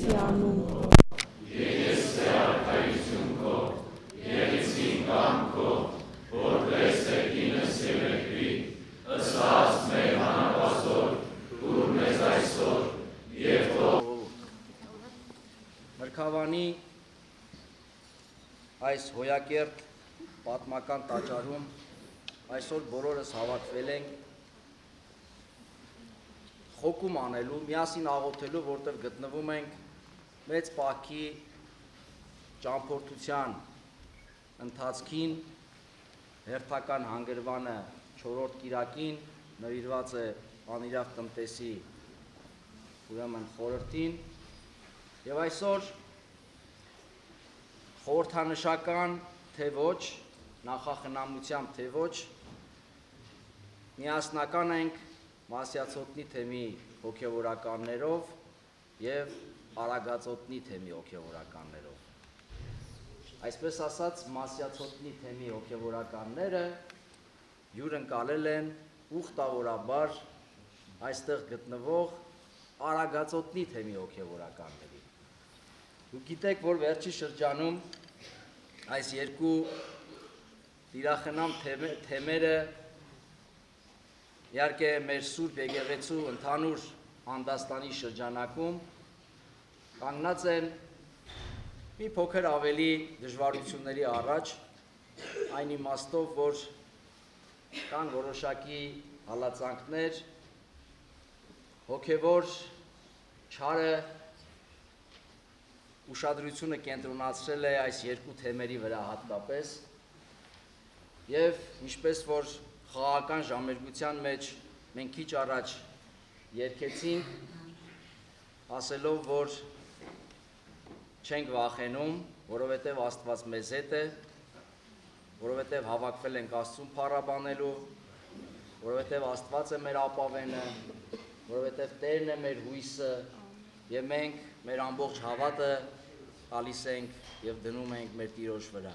Քրիստոսի անուն։ Մրգավանի այս հոյակերտ պատմական տաճարում այսօր բոլորս հավաքվել ենք խոկում անելու, միասին աղոթելու, որտեղ գտնվում ենք մեծ պահքի ճամփորդության ընթացքին, հերթական հանգրվանը 4-րդ կիրակին նվիրված է անիրավ տնտեսի ուրեմն խորհրդին եւ այսօր խորհրդանշական թե ոչ, նախախնամությամբ թե ոչ, միասնական ենք Մասյացոտնի թեմի հոգևորականներով եւ Արագածոտնի թեմի հոգևորականներով։ Այսպես ասած, Մասյացոտնի թեմի հոգևորականները յուրընկալել են ուխտավորաբար այստեղ գտնվող Արագածոտնի թեմի հոգևորականների։ Դուք գիտեք, որ վերջի շրջանում այս երկու տիրախնամ թեմերը իհարկե մեր Սուրբ Եկեղեցու ընդհանուր անդաստանի շրջանակում կանգնած են մի փոքր ավելի դժվարությունների առաջ, այն իմաստով, որ կան որոշակի հալածանքներ, հոգևոր չարը ուշադրությունը կենտրոնացրել է այս երկու թեմերի վրա հատկապես եւ ինչպես որ խաղաղական ժամերգության մեջ մենք քիչ առաջ երգեցինք, ասելով, որ չենք վախենում, որովհետև Աստված մեզ հետ է, որովհետև հավաքվել ենք Աստծուն փառաբանելու, որովհետև Աստված է մեր ապավենը, որովհետև Տերն է մեր հույսը, եւ մենք մեր ամբողջ հավատը տալիս ենք եւ դնում ենք մեր Տիրոջ վրա։